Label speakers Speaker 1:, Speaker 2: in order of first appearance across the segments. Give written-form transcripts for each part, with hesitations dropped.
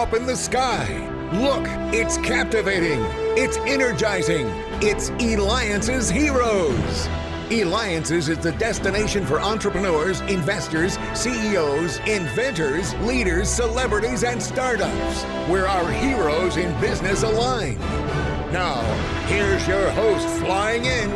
Speaker 1: up in the sky. Look, it's captivating. It's energizing. It's Eliances Heroes. Eliances is the destination for entrepreneurs, investors, CEOs, inventors, leaders, celebrities, and startups, where our heroes in business align. Now, here's your host flying in,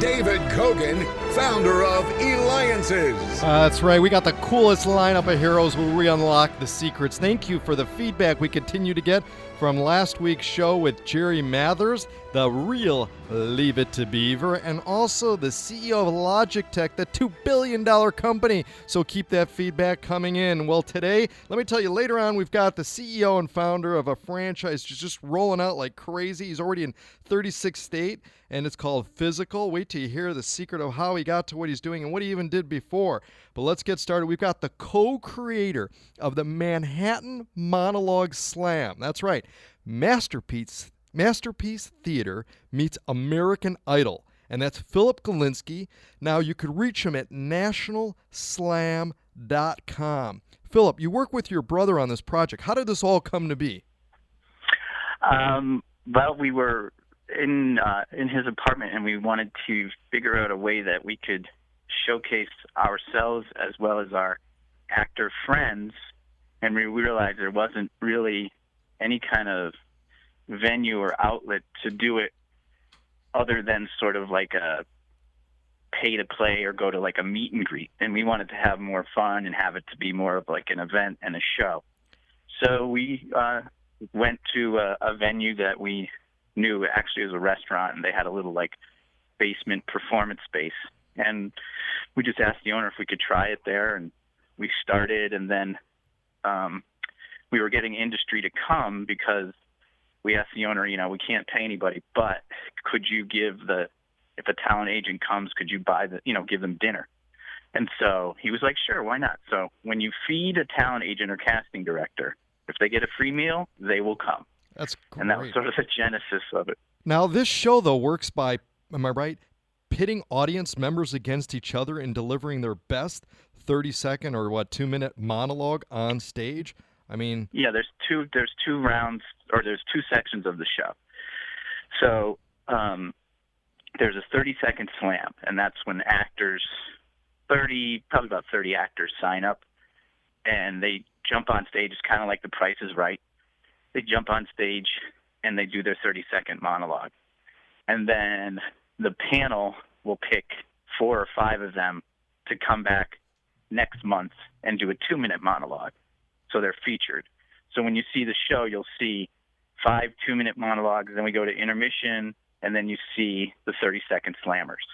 Speaker 1: David Kogan, founder of Eliances.
Speaker 2: That's right. We got the coolest lineup of heroes where we unlock the secrets. Thank you for the feedback we continue to get from last week's show with Jerry Mathers, the real Leave It to Beaver, and also the CEO of Logitech, the $2 billion company. So keep that feedback coming in. Well, today, let me tell you, later on, we've got the CEO and founder of a franchise just rolling out like crazy. He's already in 36 states, and it's called Physical. Wait till you hear the secret of how he got to what he's doing and what he even did before. But let's get started. We've got the co-creator of the Manhattan Monologue Slam. That's right. Masterpiece Theater meets American Idol. And that's Phillip Galinsky. Now, you could reach him at nationalslam.com. Phillip, you work with your brother on this project. How did this all come to be?
Speaker 3: Well, we were in his apartment, and we wanted to figure out a way that we could showcase ourselves as well as our actor friends, and we realized there wasn't really any kind of venue or outlet to do it other than sort of like a pay to play or go to like a meet and greet. And we wanted to have more fun and have it to be more of like an event and a show. So we went to a venue that we knew actually was a restaurant, and they had a little like basement performance space. And we just asked the owner if we could try it there, and we started, and then we were getting industry to come because we asked the owner, we can't pay anybody, but could you if a talent agent comes, could you give them dinner? And so he was like, sure, why not? So when you feed a talent agent or casting director, if they get a free meal, they will come.
Speaker 2: That's great.
Speaker 3: And that was sort of the genesis of it.
Speaker 2: Now, this show, though, works by, am I right, pitting audience members against each other and delivering their best 30-second or 2-minute monologue on stage? I mean,
Speaker 3: yeah, there's two rounds, or there's two sections of the show. So there's a 30-second slam, and that's when actors, probably about 30 actors sign up, and they jump on stage. It's kind of like The Price is Right. They jump on stage and they do their 30-second monologue, and then the panel will pick 4 or 5 of them to come back next month and do a 2-minute monologue. So they're featured. So when you see the show, you'll see 5 2-minute monologues, then we go to intermission, and then you see the 30-second slammers.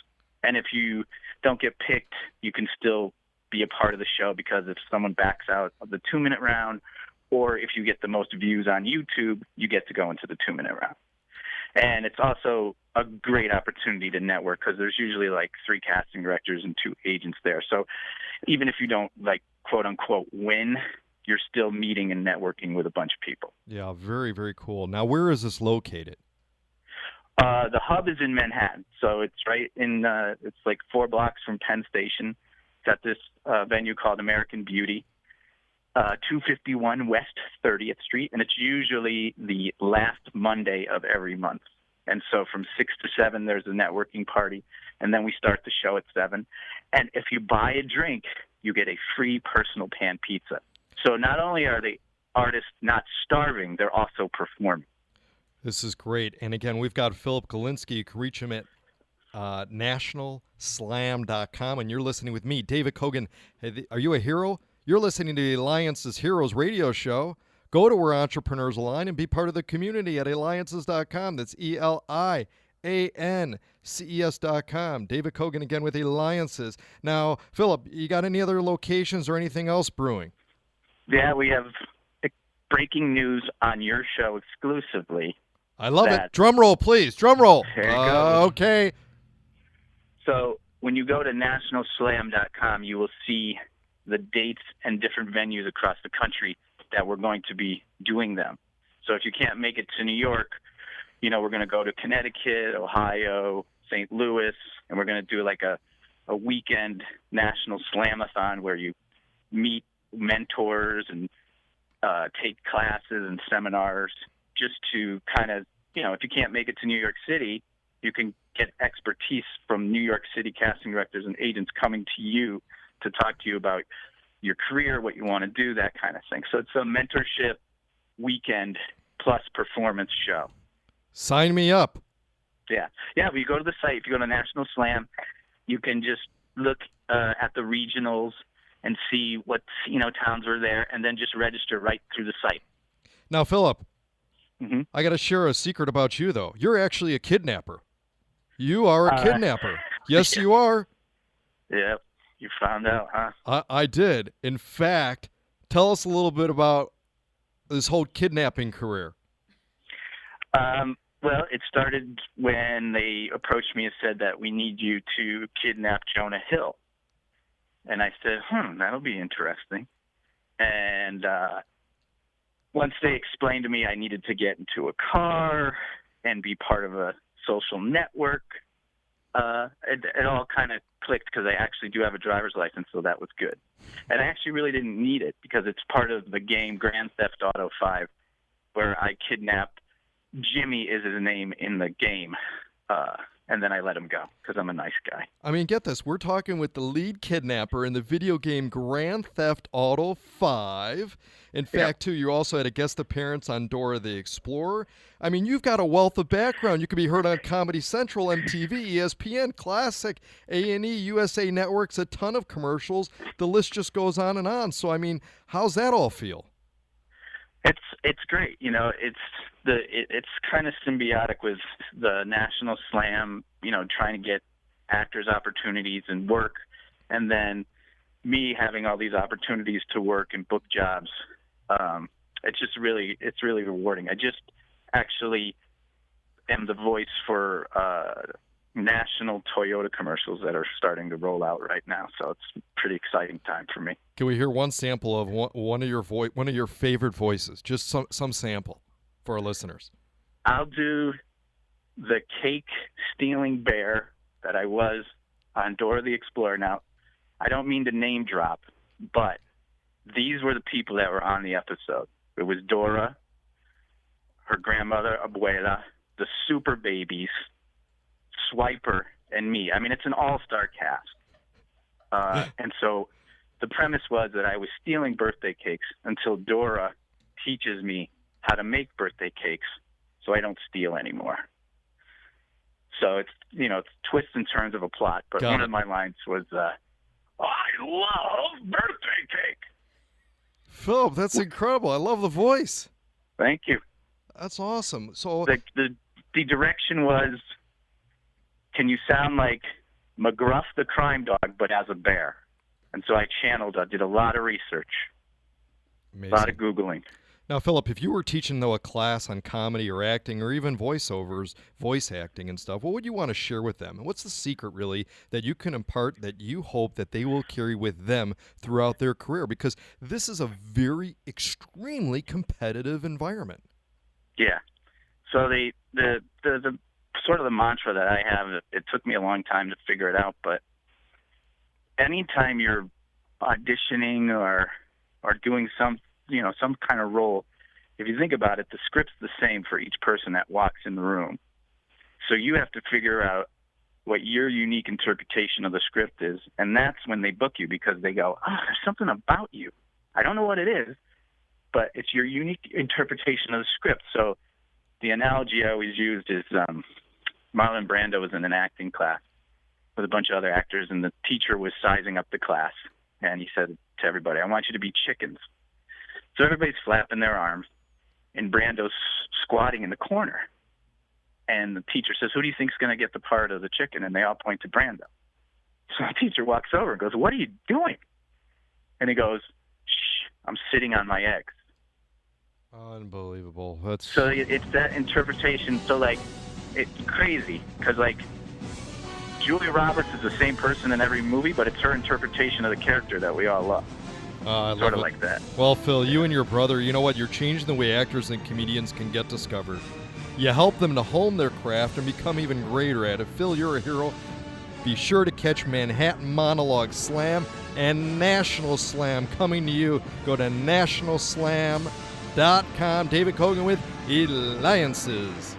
Speaker 3: And if you don't get picked, you can still be a part of the show, because if someone backs out of the 2-minute round, or if you get the most views on YouTube, you get to go into the 2-minute round. And it's also a great opportunity to network, because there's usually like 3 casting directors and 2 agents there. So even if you don't like quote unquote win, you're still meeting and networking with a bunch of people.
Speaker 2: Yeah, very, very cool. Now, where is this located?
Speaker 3: The hub is in Manhattan. So it's right in, it's like 4 blocks from Penn Station. It's at this venue called American Beauty, 251 West 30th Street. And it's usually the last Monday of every month. And so from 6 to 7, there's a networking party. And then we start the show at 7. And if you buy a drink, you get a free personal pan pizza. So not only are the artists not starving, they're also performing.
Speaker 2: This is great. And again, we've got Phillip Galinsky. You can reach him at nationalslam.com. And you're listening with me, David Kogan. Hey, are you a hero? You're listening to the Eliances Heroes radio show. Go to where entrepreneurs align and be part of the community at Eliances.com. That's Eliances.com. David Kogan again with Eliances. Now, Phillip, you got any other locations or anything else brewing?
Speaker 3: Yeah, we have breaking news on your show exclusively.
Speaker 2: I love it. Drum roll, please. Drum roll.
Speaker 3: There you go.
Speaker 2: Okay.
Speaker 3: So when you go to nationalslam.com, you will see the dates and different venues across the country that we're going to be doing them. So if you can't make it to New York, we're going to go to Connecticut, Ohio, St. Louis, and we're going to do like a weekend national slamathon where you meet mentors and take classes and seminars just to kind of, if you can't make it to New York City, you can get expertise from New York City casting directors and agents coming to you to talk to you about your career, what you want to do, that kind of thing. So it's a mentorship weekend plus performance show.
Speaker 2: Sign me up.
Speaker 3: Yeah. Well, you go to the site. If you go to National Slam, you can just look at the regionals and see what towns are there, and then just register right through the site.
Speaker 2: Now, Philip,
Speaker 3: Mm-hmm.
Speaker 2: I got to share a secret about you, though. You're actually a kidnapper. You are a kidnapper. Yes, you are.
Speaker 3: Yep. You found out, huh?
Speaker 2: I did. In fact, tell us a little bit about this whole kidnapping career.
Speaker 3: Well, it started when they approached me and said that we need you to kidnap Jonah Hill. And I said, that'll be interesting. And once they explained to me I needed to get into a car and be part of a social network, it all kind of clicked because I actually do have a driver's license, so that was good. And I actually really didn't need it because it's part of the game Grand Theft Auto 5, where I kidnapped Jimmy is his name in the game, and then I let him go because I'm a nice guy.
Speaker 2: I mean, get this. We're talking with the lead kidnapper in the video game Grand Theft Auto 5. In fact, too, you also had a guest appearance on Dora the Explorer. I mean, you've got a wealth of background. You could be heard on Comedy Central, MTV, ESPN, Classic, A&E, USA Networks, a ton of commercials. The list just goes on and on. So, I mean, how's that all feel?
Speaker 3: It's great. It's kind of symbiotic with the National Slam, trying to get actors opportunities and work, and then me having all these opportunities to work and book jobs. It's really rewarding. I just actually am the voice for national Toyota commercials that are starting to roll out right now. So it's a pretty exciting time for me.
Speaker 2: Can we hear one sample of one of your favorite voices? Just some sample for our listeners.
Speaker 3: I'll do the cake stealing bear that I was on Dora the Explorer. Now, I don't mean to name drop, but these were the people that were on the episode. It was Dora, her grandmother, Abuela, the Super Babies, Swiper, and me. I mean, it's an all-star cast. And so the premise was that I was stealing birthday cakes until Dora teaches me how to make birthday cakes so I don't steal anymore. So it's twists and turns of a plot. But one of my lines was, I love birthday cake.
Speaker 2: Philip, that's incredible. I love the voice.
Speaker 3: Thank you.
Speaker 2: That's awesome. So
Speaker 3: the direction was, can you sound like McGruff the crime dog, but as a bear? And so I did a lot of research,
Speaker 2: amazing.
Speaker 3: A lot of Googling.
Speaker 2: Now, Philip, if you were teaching, though, a class on comedy or acting or even voiceovers, voice acting and stuff, what would you want to share with them? And what's the secret, really, that you can impart that you hope that they will carry with them throughout their career? Because this is a very, extremely competitive environment.
Speaker 3: Yeah. So the sort of the mantra that I have, it took me a long time to figure it out, but anytime you're auditioning or doing some kind of role, if you think about it, the script's the same for each person that walks in the room. So you have to figure out what your unique interpretation of the script is, and that's when they book you, because they go, there's something about you. I don't know what it is, but it's your unique interpretation of the script. So the analogy I always used is Marlon Brando was in an acting class with a bunch of other actors, and the teacher was sizing up the class, and he said to everybody, I want you to be chickens. So everybody's flapping their arms, and Brando's squatting in the corner. And the teacher says, who do you think's going to get the part of the chicken? And they all point to Brando. So the teacher walks over and goes, what are you doing? And he goes, shh, I'm sitting on my eggs.
Speaker 2: Unbelievable.
Speaker 3: So it's that interpretation. So, it's crazy because, Julia Roberts is the same person in every movie, but it's her interpretation of the character that we all love.
Speaker 2: I
Speaker 3: sort
Speaker 2: love
Speaker 3: of
Speaker 2: it.
Speaker 3: like that.
Speaker 2: Well, Phil, you and your brother, you know what? You're changing the way actors and comedians can get discovered. You help them to hone their craft and become even greater at it. Phil, you're a hero. Be sure to catch Manhattan Monologue Slam and National Slam coming to you. Go to nationalslam.com. David Kogan with Eliances.